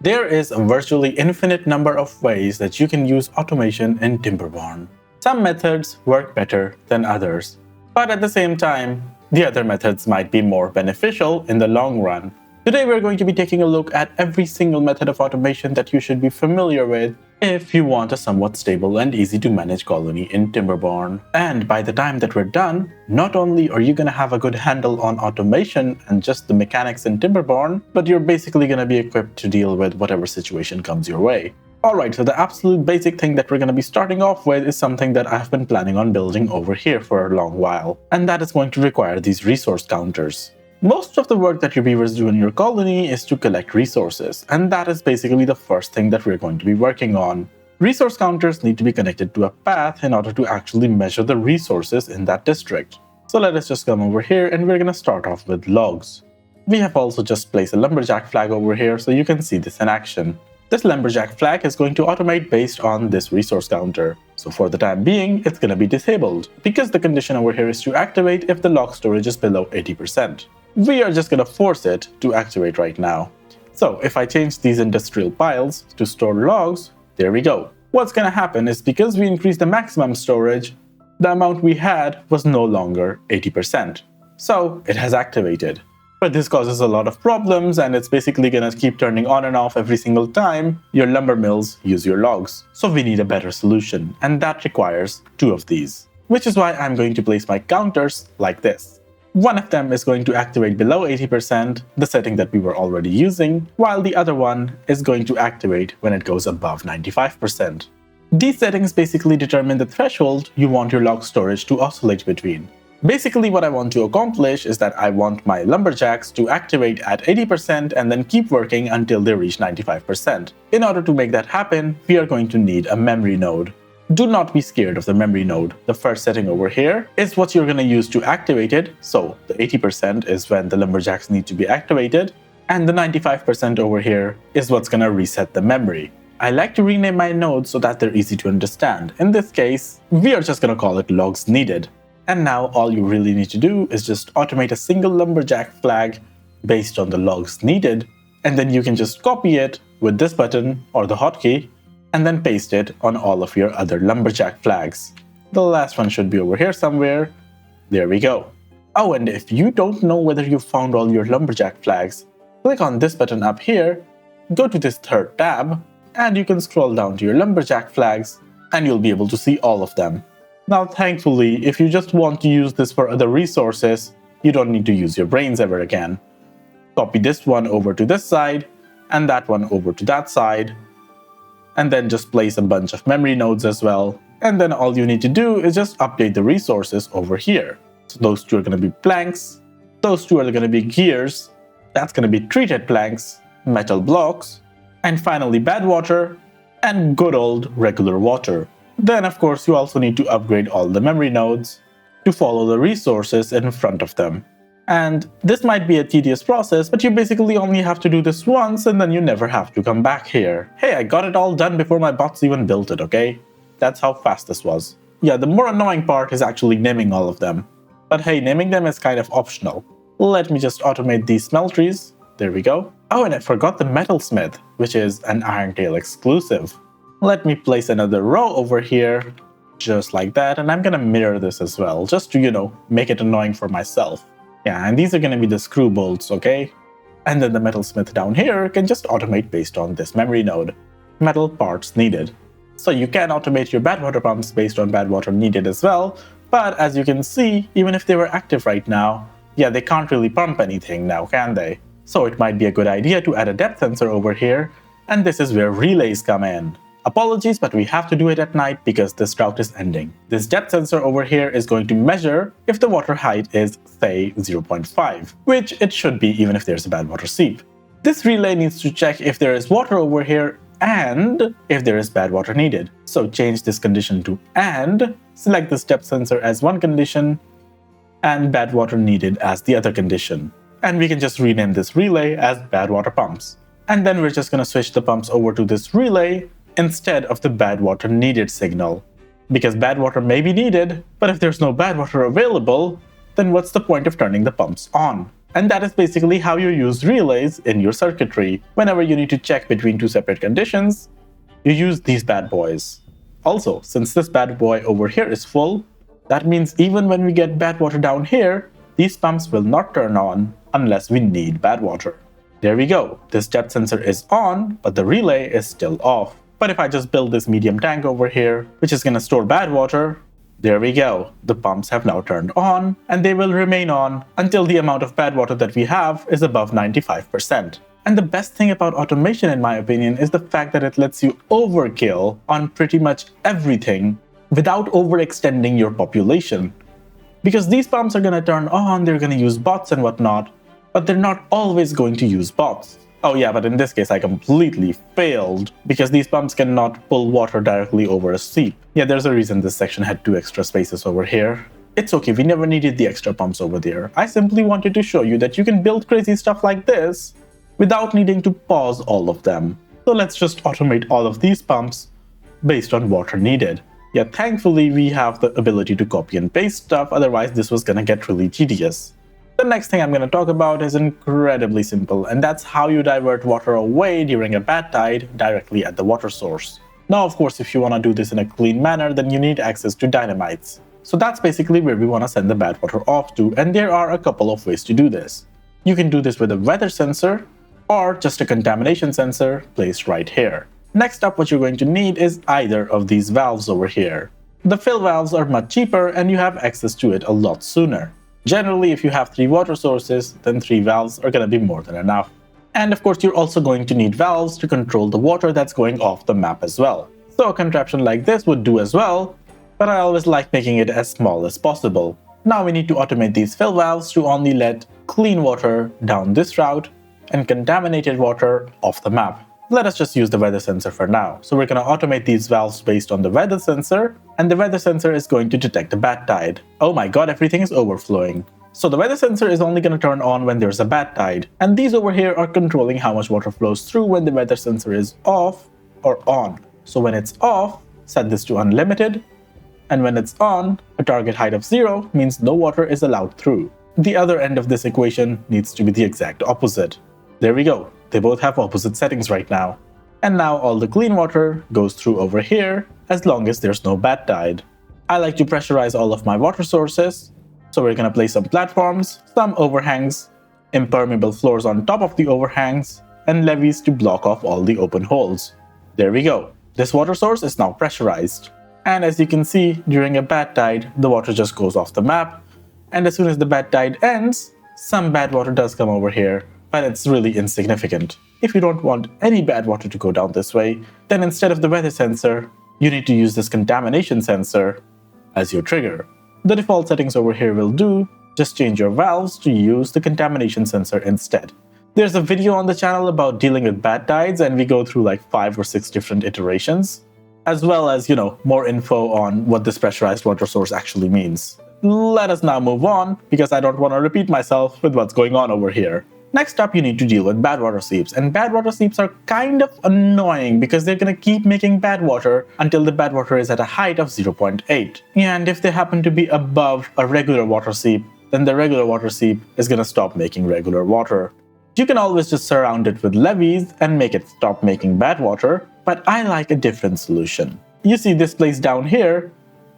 There is a virtually infinite number of ways that you can use automation in Timberborn. Some methods work better than others, but at the same time, the other methods might be more beneficial in the long run. Today we're going to be taking a look at every single method of automation that you should be familiar with if you want a somewhat stable and easy to manage colony in Timberborn. And by the time that we're done, not only are you going to have a good handle on automation and just the mechanics in Timberborn, but you're basically going to be equipped to deal with whatever situation comes your way. Alright, so the absolute basic thing that we're going to be starting off with is something that I've been planning on building over here for a long while, and that is going to require these resource counters. Most of the work that your beavers do in your colony is to collect resources, and that is basically the first thing that we're going to be working on. Resource counters need to be connected to a path in order to actually measure the resources in that district. So let us just come over here and we're going to start off with logs. We have also just placed a lumberjack flag over here so you can see this in action. This lumberjack flag is going to automate based on this resource counter. So for the time being, it's going to be disabled, because the condition over here is to activate if the log storage is below 80%. We are just going to force it to activate right now. So if I change these industrial piles to store logs, there we go. What's going to happen is because we increased the maximum storage, the amount we had was no longer 80%. So it has activated. But this causes a lot of problems, and it's basically going to keep turning on and off every single time your lumber mills use your logs. So we need a better solution, and that requires two of these. Which is why I'm going to place my counters like this. One of them is going to activate below 80%, the setting that we were already using, while the other one is going to activate when it goes above 95%. These settings basically determine the threshold you want your log storage to oscillate between. Basically what I want to accomplish is that I want my lumberjacks to activate at 80% and then keep working until they reach 95%. In order to make that happen, we are going to need a memory node. Do not be scared of the memory node. The first setting over here is what you're going to use to activate it. So the 80% is when the lumberjacks need to be activated, and the 95% over here is what's going to reset the memory. I like to rename my nodes so that they're easy to understand. In this case, we are just going to call it logs needed. And now all you really need to do is just automate a single lumberjack flag based on the logs needed, and then you can just copy it with this button or the hotkey, and then paste it on all of your other lumberjack flags. The last one should be over here somewhere. There we go. Oh, and if you don't know whether you've found all your lumberjack flags, click on this button up here, go to this third tab, and you can scroll down to your lumberjack flags, and you'll be able to see all of them. Now, thankfully, if you just want to use this for other resources, you don't need to use your brains ever again. Copy this one over to this side, and that one over to that side, and then just place a bunch of memory nodes as well. And then all you need to do is just update the resources over here. So those two are going to be planks, those two are going to be gears, that's going to be treated planks, metal blocks, and finally Badwater, and good old regular water. Then of course you also need to upgrade all the memory nodes to follow the resources in front of them. And this might be a tedious process, but you basically only have to do this once and then you never have to come back here. Hey, I got it all done before my bots even built it, okay? That's how fast this was. Yeah, the more annoying part is actually naming all of them. But hey, naming them is kind of optional. Let me just automate these smelteries. There we go. Oh, and I forgot the metalsmith, which is an Irontail exclusive. Let me place another row over here, just like that, and I'm gonna mirror this as well, just to, make it annoying for myself. Yeah, and these are going to be the screw bolts, okay? And then the metalsmith down here can just automate based on this memory node. Metal parts needed. So you can automate your Badwater pumps based on Badwater needed as well, but as you can see, even if they were active right now, yeah, they can't really pump anything now, can they? So it might be a good idea to add a depth sensor over here, and this is where relays come in. Apologies, but we have to do it at night because this drought is ending. This depth sensor over here is going to measure if the water height is, say, 0.5, which it should be even if there's a Badwater Seep. This relay needs to check if there is water over here and if there is Badwater needed. So change this condition to and, select this depth sensor as one condition, and Badwater needed as the other condition. And we can just rename this relay as Badwater pumps. And then we're just going to switch the pumps over to this relay instead of the Badwater needed signal. Because Badwater may be needed, but if there's no Badwater available, then what's the point of turning the pumps on? And that is basically how you use relays in your circuitry. Whenever you need to check between two separate conditions, you use these bad boys. Also, since this bad boy over here is full, that means even when we get bad water down here, these pumps will not turn on unless we need bad water. There we go. This depth sensor is on, but the relay is still off. But if I just build this medium tank over here, which is going to store bad water, there we go. The pumps have now turned on, and they will remain on until the amount of bad water that we have is above 95%. And the best thing about automation, in my opinion, is the fact that it lets you overkill on pretty much everything without overextending your population. Because these pumps are going to turn on, they're going to use bots and whatnot, but they're not always going to use bots. Oh yeah, but in this case I completely failed, because these pumps cannot pull water directly over a seep. Yeah, there's a reason this section had 2 extra spaces over here. It's okay, we never needed the extra pumps over there. I simply wanted to show you that you can build crazy stuff like this without needing to pause all of them. So let's just automate all of these pumps based on water needed. Yeah, thankfully we have the ability to copy and paste stuff, otherwise this was gonna get really tedious. The next thing I'm going to talk about is incredibly simple, and that's how you divert water away during a bad tide directly at the water source. Now, of course, if you want to do this in a clean manner, then you need access to dynamites. So that's basically where we want to send the bad water off to, and there are a couple of ways to do this. You can do this with a weather sensor, or just a contamination sensor placed right here. Next up, what you're going to need is either of these valves over here. The fill valves are much cheaper, and you have access to it a lot sooner. Generally, if you have 3 water sources, then 3 valves are going to be more than enough. And of course, you're also going to need valves to control the water that's going off the map as well. So a contraption like this would do as well, but I always like making it as small as possible. Now we need to automate these fill valves to only let clean water down this route and contaminated water off the map. Let us just use the weather sensor for now. So we're going to automate these valves based on the weather sensor, and the weather sensor is going to detect a bad tide. Oh my god, everything is overflowing. So the weather sensor is only going to turn on when there's a bad tide, and these over here are controlling how much water flows through when the weather sensor is off or on. So when it's off, set this to unlimited, and when it's on, a target height of 0 means no water is allowed through. The other end of this equation needs to be the exact opposite. There we go. They both have opposite settings right now. And now all the clean water goes through over here as long as there's no bad tide. I like to pressurize all of my water sources, so we're going to place some platforms, some overhangs, impermeable floors on top of the overhangs, and levees to block off all the open holes. There we go. This water source is now pressurized. And as you can see, during a bad tide, the water just goes off the map, and as soon as the bad tide ends, some bad water does come over here, but it's really insignificant. If you don't want any bad water to go down this way, then instead of the weather sensor, you need to use this contamination sensor as your trigger. The default settings over here will do, just change your valves to use the contamination sensor instead. There's a video on the channel about dealing with bad tides, and we go through like 5 or 6 different iterations, as well as, more info on what this pressurized water source actually means. Let us now move on, because I don't want to repeat myself with what's going on over here. Next up, you need to deal with Badwater Seeps, and Badwater Seeps are kind of annoying because they're gonna keep making bad water until the bad water is at a height of 0.8. And if they happen to be above a regular water seep, then the regular water seep is gonna stop making regular water. You can always just surround it with levees and make it stop making bad water, but I like a different solution. You see, this place down here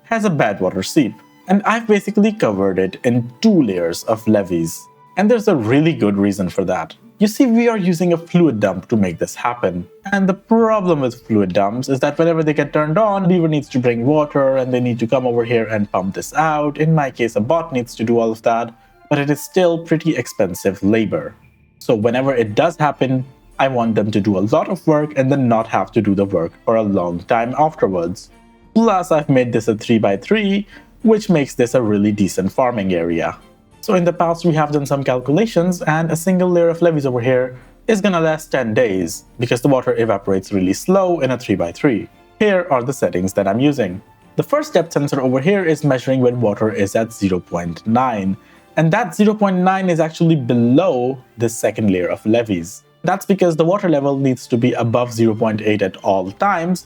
has a Badwater Seep, and I've basically covered it in 2 layers of levees. And there's a really good reason for that. You see, we are using a fluid dump to make this happen. And the problem with fluid dumps is that whenever they get turned on, the lever needs to bring water and they need to come over here and pump this out. In my case, a bot needs to do all of that, but it is still pretty expensive labor. So whenever it does happen, I want them to do a lot of work and then not have to do the work for a long time afterwards. Plus, I've made this a 3x3, which makes this a really decent farming area. So in the past, we have done some calculations, and a single layer of levees over here is gonna last 10 days because the water evaporates really slow in a 3x3. Here are the settings that I'm using. The first depth sensor over here is measuring when water is at 0.9, and that 0.9 is actually below this second layer of levees. That's because the water level needs to be above 0.8 at all times.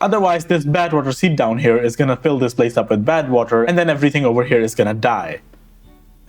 Otherwise, this bad water seep down here is gonna fill this place up with bad water, and then everything over here is gonna die.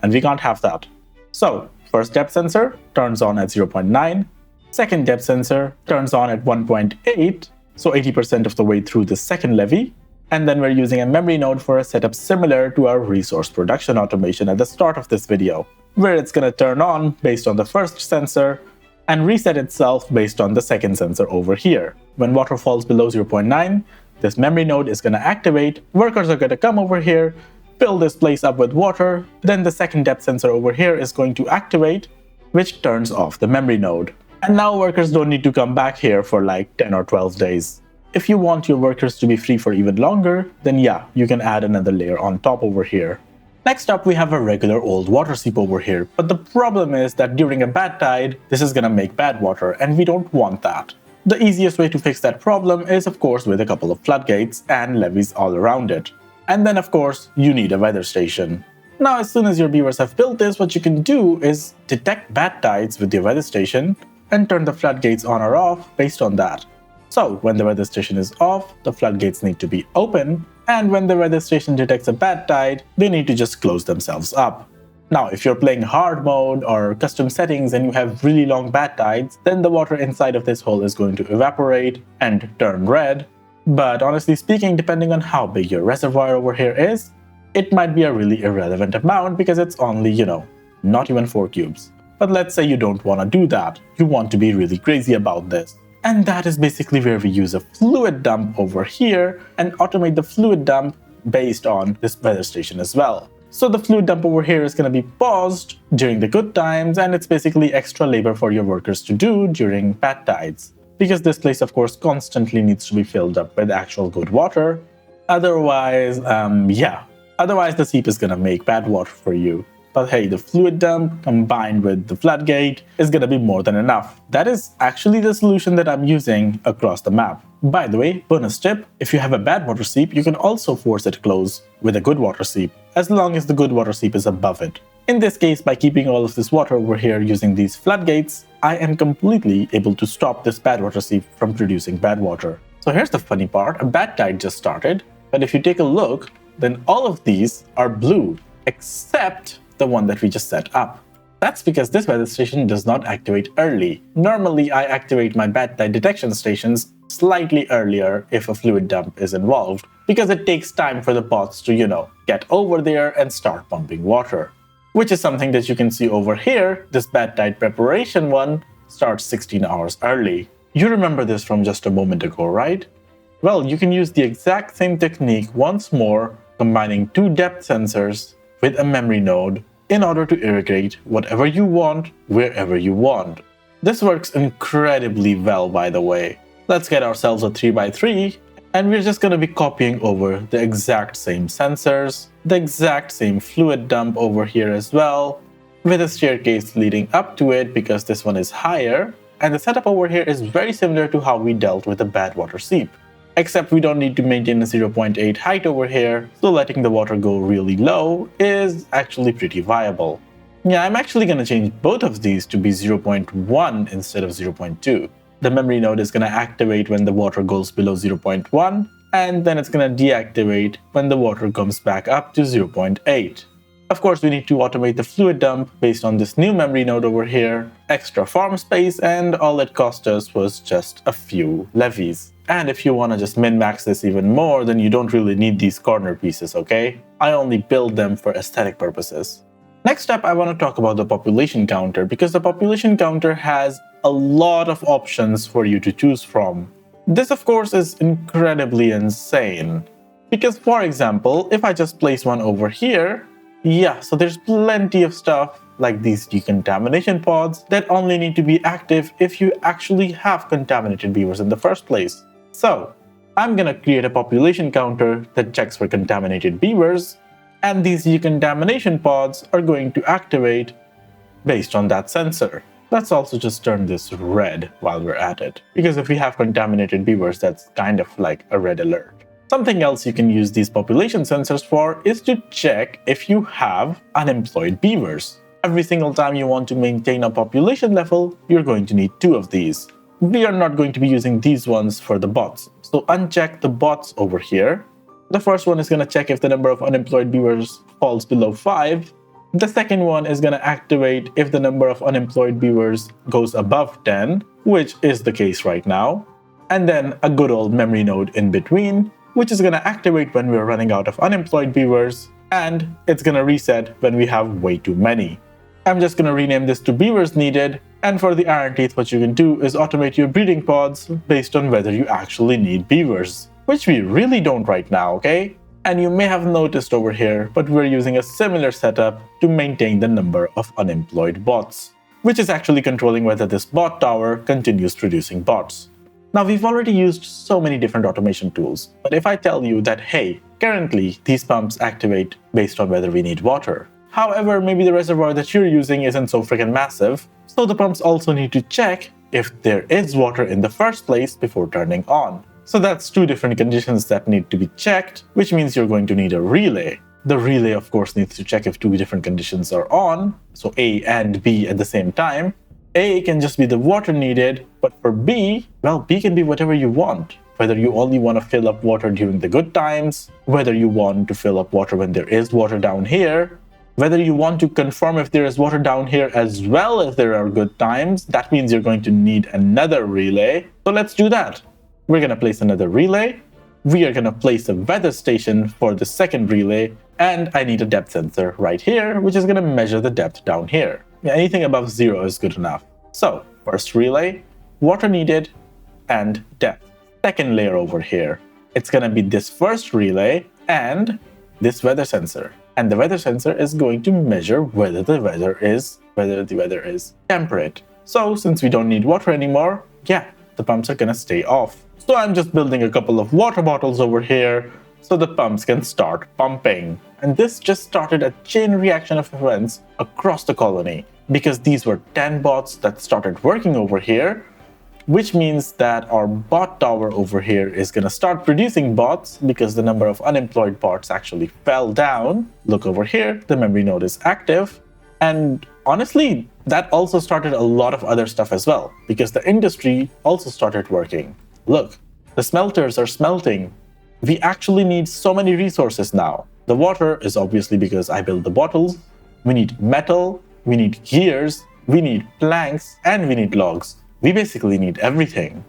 And we can't have that. So, First depth sensor turns on at 0.9. Second depth sensor turns on at 1.8, so 80% of the way through the second levy. And then we're using a memory node for a setup similar to our resource production automation at the start of this video, where it's going to turn on based on the first sensor and reset itself based on the second sensor over here. When water falls below 0.9, this memory node is going to activate, workers are going to come over here, fill this place up with water, then the second depth sensor over here is going to activate, which turns off the memory node. And now workers don't need to come back here for like 10 or 12 days. If you want your workers to be free for even longer, then yeah, you can add another layer on top over here. Next up, we have a regular old water seep over here, but the problem is that during a bad tide, this is gonna make bad water, and we don't want that. The easiest way to fix that problem is of course with a couple of floodgates and levees all around it. And then of course, you need a weather station. Now as soon as your beavers have built this, what you can do is detect bad tides with your weather station and turn the floodgates on or off based on that. So when the weather station is off, the floodgates need to be open, and when the weather station detects a bad tide, they need to just close themselves up. Now, if you're playing hard mode or custom settings and you have really long bad tides, then the water inside of this hole is going to evaporate and turn red. But honestly speaking, depending on how big your reservoir over here is, it might be a really irrelevant amount because it's only, not even 4 cubes. But let's say you don't want to do that. You want to be really crazy about this. And that is basically where we use a fluid dump over here and automate the fluid dump based on this weather station as well. So the fluid dump over here is going to be paused during the good times, and it's basically extra labor for your workers to do during bad tides. Because this place of course constantly needs to be filled up with actual good water. Otherwise, otherwise the seep is going to make bad water for you. But hey, the fluid dump combined with the floodgate is gonna be more than enough. That is actually the solution that I'm using across the map. By the way, bonus tip, if you have a bad water seep, you can also force it close with a good water seep, as long as the good water seep is above it. In this case, by keeping all of this water over here using these floodgates, I am completely able to stop this bad water seep from producing bad water. So here's the funny part, a bad tide just started, but if you take a look, then all of these are blue, except the one that we just set up. That's because this weather station does not activate early. Normally, I activate my bad tide detection stations slightly earlier if a fluid dump is involved, because it takes time for the bots to, get over there and start pumping water. Which is something that you can see over here. This bad tide preparation one starts 16 hours early. You remember this from just a moment ago, right? Well, you can use the exact same technique once more, combining 2 depth sensors with a memory node in order to irrigate whatever you want, wherever you want. This works incredibly well, by the way. Let's get ourselves a 3x3, and we're just going to be copying over the exact same sensors, the exact same fluid dump over here as well, with a staircase leading up to it because this one is higher, and the setup over here is very similar to how we dealt with the Badwater Seep. Except we don't need to maintain a 0.8 height over here, so letting the water go really low is actually pretty viable. Yeah, I'm actually going to change both of these to be 0.1 instead of 0.2. The memory node is going to activate when the water goes below 0.1, and then it's going to deactivate when the water comes back up to 0.8. Of course, we need to automate the fluid dump based on this new memory node over here, extra farm space, and all it cost us was just a few levies. And if you want to just min-max this even more, then you don't really need these corner pieces, okay? I only build them for aesthetic purposes. Next up, I want to talk about the population counter, because the population counter has a lot of options for you to choose from. This, of course, is incredibly insane. Because, for example, if I just place one over here, so there's plenty of stuff like these decontamination pods that only need to be active if you actually have contaminated beavers in the first place. So, I'm gonna create a population counter that checks for contaminated beavers, and these decontamination pods are going to activate based on that sensor. Let's also just turn this red while we're at it, because if we have contaminated beavers, that's kind of like a red alert. Something else you can use these population sensors for is to check if you have unemployed beavers. Every single time you want to maintain a population level, you're going to need 2 of these. We are not going to be using these ones for the bots, so uncheck the bots over here. The first one is going to check if the number of unemployed beavers falls below 5, The second one is going to activate if the number of unemployed beavers goes above 10, which is the case right now. And then a good old memory node in between, which is going to activate when we're running out of unemployed beavers, and it's going to reset when we have way too many. I'm just going to rename this to beavers needed, and for the Ironteeth, what you can do is automate your breeding pods based on whether you actually need beavers, which we really don't right now, okay? And you may have noticed over here, but we're using a similar setup to maintain the number of unemployed bots, which is actually controlling whether this bot tower continues producing bots. Now, we've already used so many different automation tools, but if I tell you that, hey, currently these pumps activate based on whether we need water. However, maybe the reservoir that you're using isn't so freaking massive, so the pumps also need to check if there is water in the first place before turning on. So that's two different conditions that need to be checked, which means you're going to need a relay. The relay, of course, needs to check if two different conditions are on, so A and B at the same time. A can just be the water needed, but for B, well, B can be whatever you want. Whether you only want to fill up water during the good times, whether you want to fill up water when there is water down here, whether you want to confirm if there is water down here as well as there are good times, that means you're going to need another relay. So let's do that. We're going to place another relay. We are going to place a weather station for the second relay, and I need a depth sensor right here, which is going to measure the depth down here. Yeah, anything above 0 is good enough. So, first relay, water needed, and depth. Second layer over here, it's going to be this first relay and this weather sensor. And the weather sensor is going to measure whether the weather is temperate. So, since we don't need water anymore, yeah, the pumps are going to stay off. So I'm just building a couple of water bottles over here so the pumps can start pumping. And this just started a chain reaction of events across the colony, because these were 10 bots that started working over here, which means that our bot tower over here is going to start producing bots because the number of unemployed bots actually fell down. Look over here, the memory node is active. And honestly, that also started a lot of other stuff as well, because the industry also started working. Look, the smelters are smelting. We actually need so many resources now. The water is obviously because I built the bottles. We need metal, we need gears, we need planks, and we need logs. We basically need everything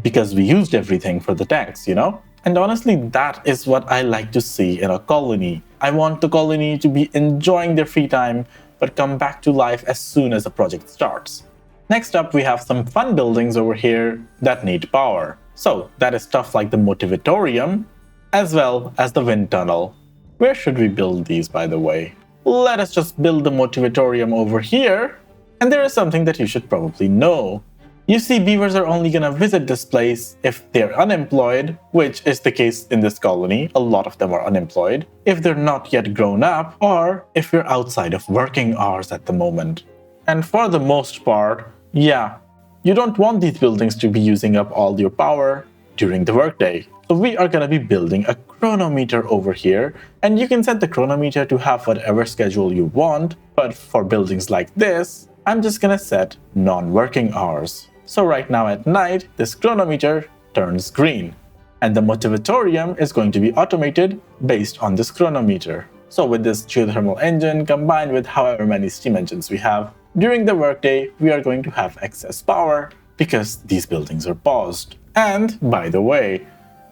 because we used everything for the tanks, you know? And honestly, that is what I like to see in a colony. I want the colony to be enjoying their free time, but come back to life as soon as the project starts. Next up, we have some fun buildings over here that need power. So that is stuff like the motivatorium, as well as the wind tunnel. Where should we build these, by the way? Let us just build the motivatorium over here. And there is something that you should probably know. You see, beavers are only gonna visit this place if they're unemployed, which is the case in this colony. A lot of them are unemployed. If they're not yet grown up, or if you're outside of working hours at the moment. And for the most part, yeah, you don't want these buildings to be using up all your power during the workday. So we are going to be building a chronometer over here, and you can set the chronometer to have whatever schedule you want, but for buildings like this, I'm just going to set non-working hours. So right now at night, this chronometer turns green, and the motivatorium is going to be automated based on this chronometer. So with this geothermal engine combined with however many steam engines we have, during the workday, we are going to have excess power because these buildings are paused. And, by the way,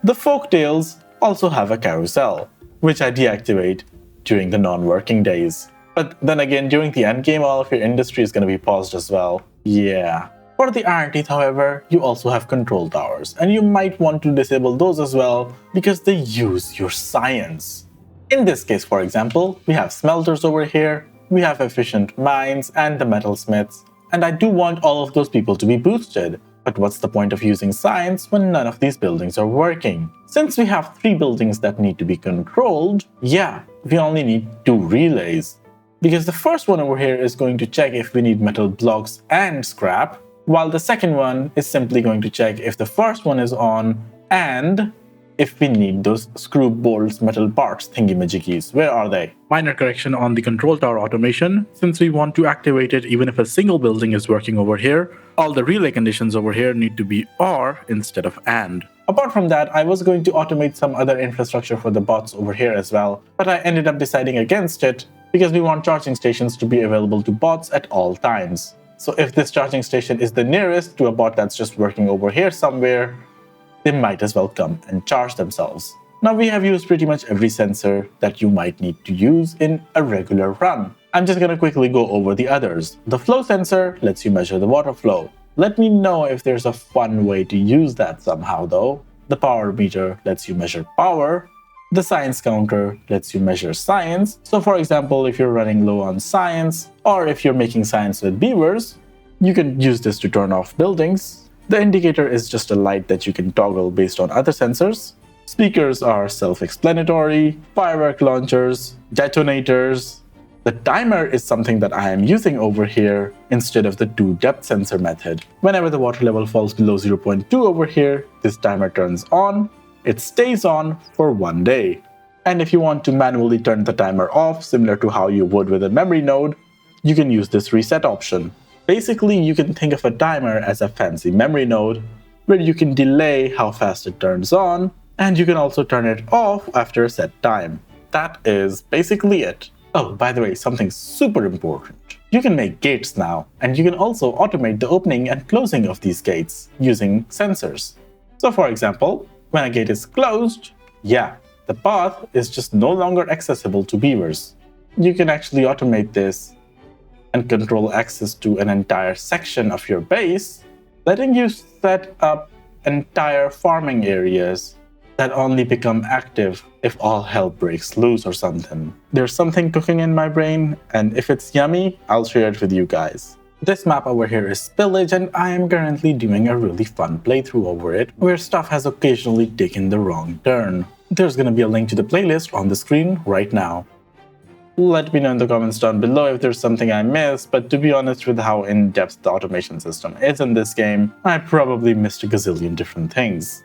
the folktales also have a carousel, which I deactivate during the non-working days. But then again, during the endgame, all of your industry is going to be paused as well. Yeah. For the Ironteeth, however, you also have control towers, and you might want to disable those as well because they use your science. In this case, for example, we have smelters over here, we have efficient mines and the metalsmiths, and I do want all of those people to be boosted. But what's the point of using science when none of these buildings are working? Since we have 3 buildings that need to be controlled, yeah, we only need 2 relays. Because the first one over here is going to check if we need metal blocks and scrap, while the second one is simply going to check if the first one is on and if we need those screw bolts metal parts thingy-majiggies. Where are they? Minor correction on the control tower automation. Since we want to activate it even if a single building is working over here, all the relay conditions over here need to be OR instead of AND. Apart from that, I was going to automate some other infrastructure for the bots over here as well, but I ended up deciding against it because we want charging stations to be available to bots at all times. So if this charging station is the nearest to a bot that's just working over here somewhere, they might as well come and charge themselves. Now we have used pretty much every sensor that you might need to use in a regular run. I'm just gonna quickly go over the others. The flow sensor lets you measure the water flow. Let me know if there's a fun way to use that somehow though. The power meter lets you measure power. The science counter lets you measure science. So for example, if you're running low on science, or if you're making science with beavers, you can use this to turn off buildings. The indicator is just a light that you can toggle based on other sensors. Speakers are self-explanatory, firework launchers, detonators. The timer is something that I am using over here instead of the 2-depth sensor method. Whenever the water level falls below 0.2 over here, this timer turns on. It stays on for 1 day. And if you want to manually turn the timer off, similar to how you would with a memory node, you can use this reset option. Basically, you can think of a timer as a fancy memory node where you can delay how fast it turns on, and you can also turn it off after a set time. That is basically it. Oh, by the way, something super important. You can make gates now, and you can also automate the opening and closing of these gates using sensors. So for example, when a gate is closed, the path is just no longer accessible to beavers. You can actually automate this and control access to an entire section of your base, letting you set up entire farming areas that only become active if all hell breaks loose or something. There's something cooking in my brain, and if it's yummy, I'll share it with you guys. This map over here is Spillage, and I am currently doing a really fun playthrough over it, where stuff has occasionally taken the wrong turn. There's gonna be a link to the playlist on the screen right now. Let me know in the comments down below if there's something I missed, but to be honest with how in-depth the automation system is in this game, I probably missed a gazillion different things.